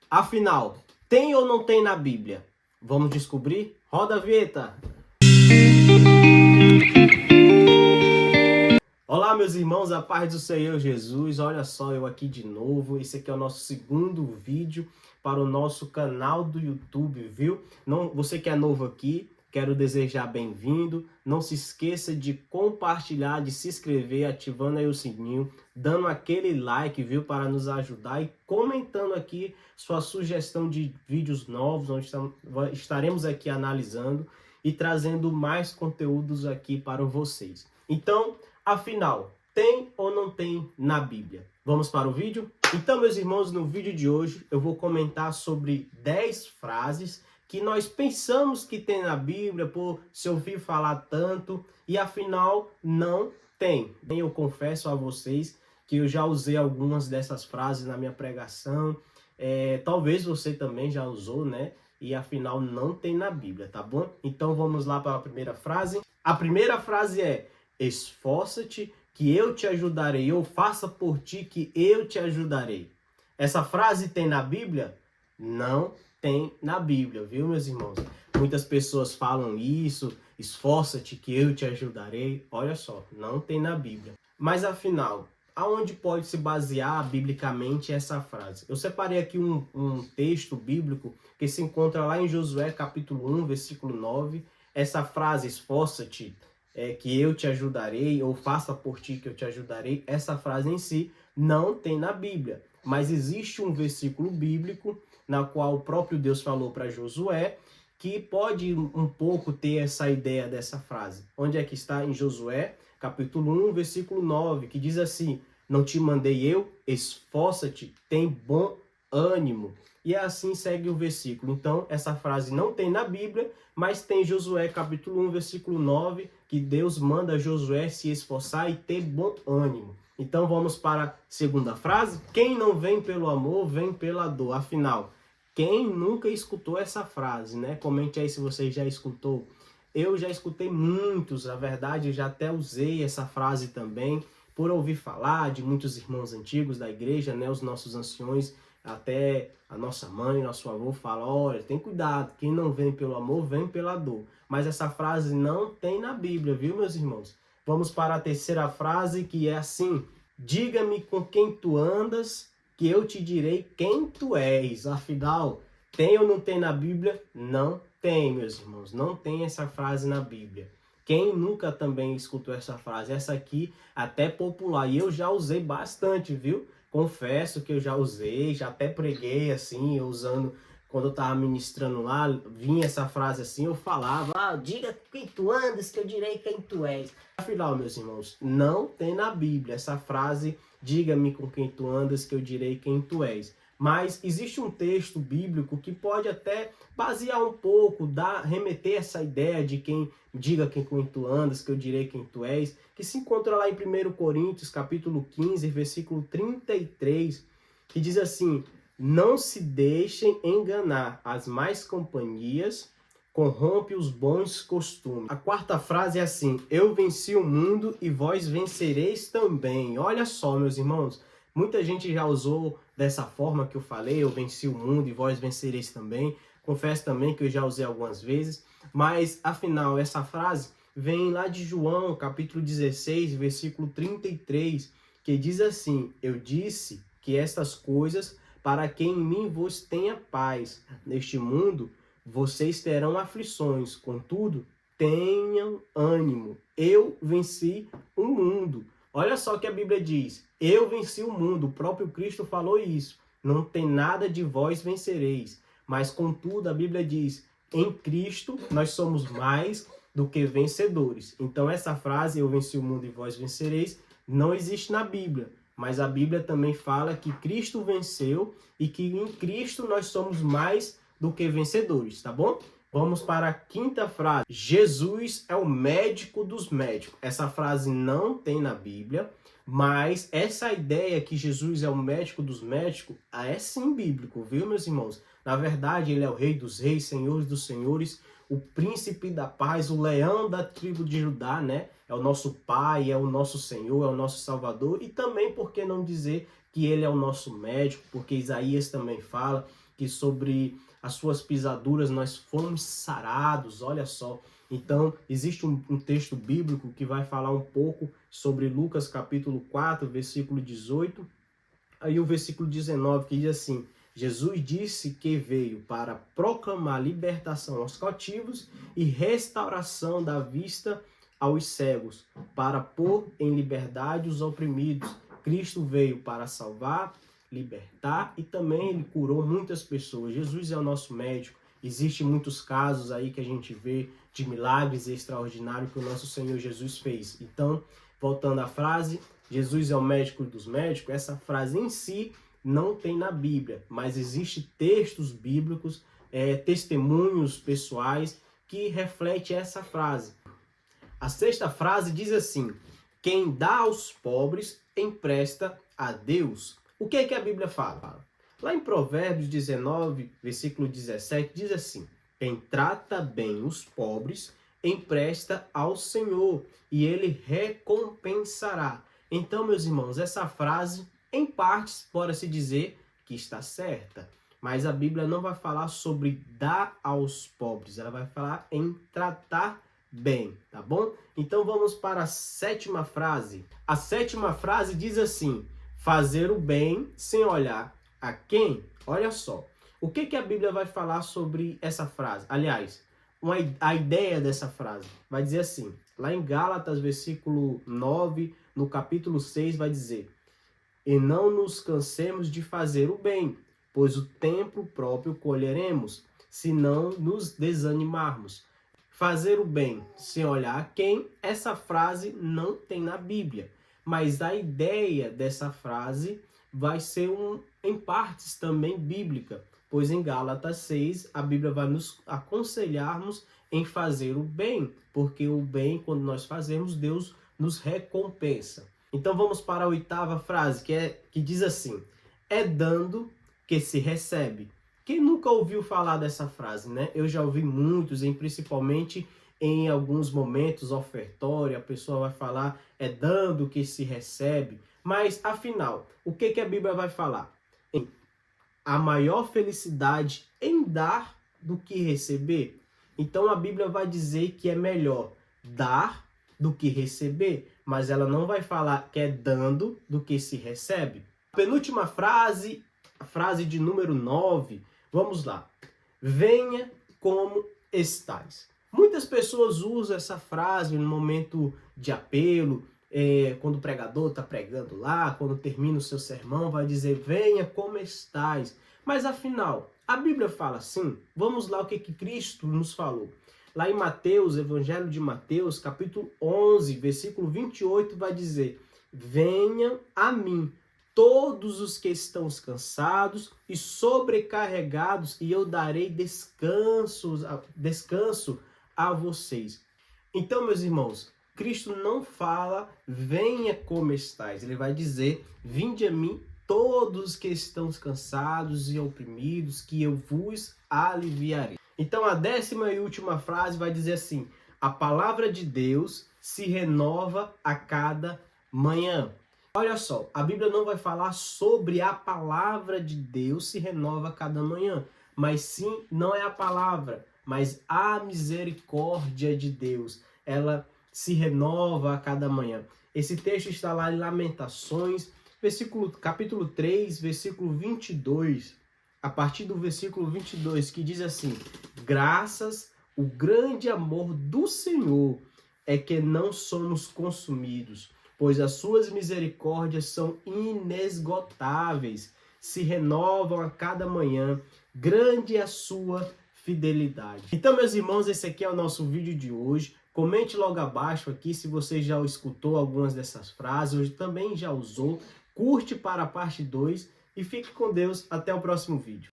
Afinal, tem ou não tem na Bíblia? Vamos descobrir? Roda a vinheta! Olá, meus irmãos, a paz do Senhor Jesus. Olha só, eu aqui de novo. Esse aqui é o nosso segundo vídeo para o nosso canal do YouTube, viu? Você que é novo aqui, quero desejar bem-vindo. Não se esqueça de compartilhar, de se inscrever, ativando aí o sininho, dando aquele like, viu, para nos ajudar e comentando aqui sua sugestão de vídeos novos, onde estaremos aqui analisando e trazendo mais conteúdos aqui para vocês. Então, afinal, tem ou não tem na Bíblia? Vamos para o vídeo? Então, meus irmãos, no vídeo de hoje eu vou comentar sobre 10 frases que nós pensamos que tem na Bíblia por se ouvir falar tanto e afinal não tem. Eu confesso a vocês que eu já usei algumas dessas frases na minha pregação. Talvez você também já usou, né? E afinal não tem na Bíblia, tá bom? Então vamos lá para a primeira frase. A primeira frase é: esforça-te que eu te ajudarei, ou faça por ti que eu te ajudarei. Essa frase tem na Bíblia? Não tem na Bíblia, viu, meus irmãos? Muitas pessoas falam isso, esforça-te que eu te ajudarei. Olha só, não tem na Bíblia. Mas afinal, aonde pode se basear biblicamente essa frase? Eu separei aqui um texto bíblico que se encontra lá em Josué capítulo 1, versículo 9. Essa frase, esforça-te, que eu te ajudarei, ou faça por ti que eu te ajudarei, essa frase em si não tem na Bíblia. Mas existe um versículo bíblico na qual o próprio Deus falou para Josué, que pode um pouco ter essa ideia dessa frase. Onde é que está? Em Josué, capítulo 1, versículo 9, que diz assim: não te mandei eu? Esforça-te, tem bom ânimo. E assim segue o versículo. Então, essa frase não tem na Bíblia, mas tem Josué, capítulo 1, versículo 9, que Deus manda Josué se esforçar e ter bom ânimo. Então, vamos para a segunda frase. Quem não vem pelo amor, vem pela dor. Afinal, quem nunca escutou essa frase, né? Comente aí se você já escutou. Eu já escutei muitos, na verdade, já até usei essa frase também, por ouvir falar de muitos irmãos antigos da igreja, né? Os nossos anciões, até a nossa mãe, nosso avô fala: olha, tem cuidado, quem não vem pelo amor, vem pela dor. Mas essa frase não tem na Bíblia, viu, meus irmãos? Vamos para a terceira frase, que é assim: diga-me com quem tu andas, que eu te direi quem tu és. Afinal, tem ou não tem na Bíblia? Não tem, meus irmãos, não tem essa frase na Bíblia. Quem nunca também escutou essa frase? Essa aqui até popular, e eu já usei bastante, viu? Confesso que eu já usei, já até preguei assim, usando, quando eu estava ministrando lá, vinha essa frase assim, eu falava: diga quem tu andas, que eu direi quem tu és. Afinal, meus irmãos, não tem na Bíblia essa frase: diga-me com quem tu andas, que eu direi quem tu és. Mas existe um texto bíblico que pode até basear um pouco, remeter essa ideia de quem diga quem tu andas, que eu direi quem tu és, que se encontra lá em 1 Coríntios, capítulo 15, versículo 33, que diz assim: não se deixem enganar, as más companhias corrompe os bons costumes. A quarta frase é assim: eu venci o mundo e vós vencereis também. Olha só, meus irmãos, muita gente já usou dessa forma que eu falei: eu venci o mundo e vós vencereis também. Confesso também que eu já usei algumas vezes, mas afinal essa frase vem lá de João, capítulo 16, versículo 33, que diz assim: eu disse que estas coisas para que em mim vos tenha paz. Neste mundo vocês terão aflições, contudo, tenham ânimo. Eu venci o mundo. Olha só o que a Bíblia diz: eu venci o mundo. O próprio Cristo falou isso. Não tem nada de vós vencereis. Mas, contudo, a Bíblia diz: em Cristo nós somos mais do que vencedores. Então, essa frase, eu venci o mundo e vós vencereis, não existe na Bíblia. Mas a Bíblia também fala que Cristo venceu e que em Cristo nós somos mais do que vencedores, tá bom? Vamos para a quinta frase. Jesus é o médico dos médicos. Essa frase não tem na Bíblia, mas essa ideia que Jesus é o médico dos médicos é sim bíblico, viu, meus irmãos? Na verdade, ele é o rei dos reis, senhores dos senhores, o príncipe da paz, o leão da tribo de Judá, né? É o nosso pai, é o nosso Senhor, é o nosso Salvador. E também, por que não dizer que ele é o nosso médico? Porque Isaías também fala que sobre as suas pisaduras nós fomos sarados, olha só. Então, existe um texto bíblico que vai falar um pouco sobre Lucas capítulo 4, versículo 18, aí o versículo 19, que diz assim: Jesus disse que veio para proclamar libertação aos cativos e restauração da vista aos cegos, para pôr em liberdade os oprimidos. Cristo veio para salvar, libertar e também ele curou muitas pessoas. Jesus é o nosso médico. Existem muitos casos aí que a gente vê de milagres extraordinários que o nosso Senhor Jesus fez. Então, voltando à frase, Jesus é o médico dos médicos, essa frase em si não tem na Bíblia, mas existem textos bíblicos, testemunhos pessoais que refletem essa frase. A sexta frase diz assim: quem dá aos pobres, empresta a Deus. O que é que a Bíblia fala? Lá em Provérbios 19, versículo 17, diz assim: quem trata bem os pobres, empresta ao Senhor, e ele recompensará. Então, meus irmãos, essa frase, em partes, pode-se dizer que está certa. Mas a Bíblia não vai falar sobre dar aos pobres, ela vai falar em tratar bem, tá bom? Então vamos para a sétima frase. A sétima frase diz assim: fazer o bem sem olhar a quem? Olha só. O que a Bíblia vai falar sobre essa frase? Aliás, a ideia dessa frase vai dizer assim, lá em Gálatas, versículo 9, no capítulo 6, vai dizer: e não nos cansemos de fazer o bem, pois o tempo próprio colheremos, se não nos desanimarmos. Fazer o bem sem olhar a quem, essa frase não tem na Bíblia. Mas a ideia dessa frase vai ser em partes também bíblica, pois em Gálatas 6 a Bíblia vai nos aconselharmos em fazer o bem, porque o bem, quando nós fazemos, Deus nos recompensa. Então vamos para a oitava frase, que diz assim: é dando que se recebe. Quem nunca ouviu falar dessa frase, né? Eu já ouvi muitos, principalmente em alguns momentos ofertório, a pessoa vai falar, é dando que se recebe. Mas, afinal, o que a Bíblia vai falar? A maior felicidade em dar do que receber. Então, a Bíblia vai dizer que é melhor dar do que receber, mas ela não vai falar que é dando do que se recebe. A penúltima frase, a frase de número 9, vamos lá. Venha como estais. Muitas pessoas usam essa frase no momento de apelo, quando o pregador está pregando lá, quando termina o seu sermão, vai dizer, venha como estais. Mas afinal, a Bíblia fala assim? Vamos lá o que Cristo nos falou. Lá em Mateus, Evangelho de Mateus, capítulo 11, versículo 28, vai dizer, venham a mim todos os que estão cansados e sobrecarregados, e eu darei descanso a vocês. Então, meus irmãos, Cristo não fala, venha como estais. Ele vai dizer, vinde a mim todos que estão cansados e oprimidos, que eu vos aliviarei. Então, a 10ª e última frase vai dizer assim, a palavra de Deus se renova a cada manhã. Olha só, a Bíblia não vai falar sobre a palavra de Deus se renova a cada manhã, mas sim, não é a palavra, mas a misericórdia de Deus. Ela se renova a cada manhã. Esse texto está lá em Lamentações, capítulo 3, versículo 22, a partir do versículo 22, que diz assim, graças o grande amor do Senhor é que não somos consumidos, pois as suas misericórdias são inesgotáveis, se renovam a cada manhã, grande é a sua fidelidade. Então, meus irmãos, esse aqui é o nosso vídeo de hoje. Comente logo abaixo aqui se você já escutou algumas dessas frases, ou também já usou. Curte para a parte 2 e fique com Deus. Até o próximo vídeo.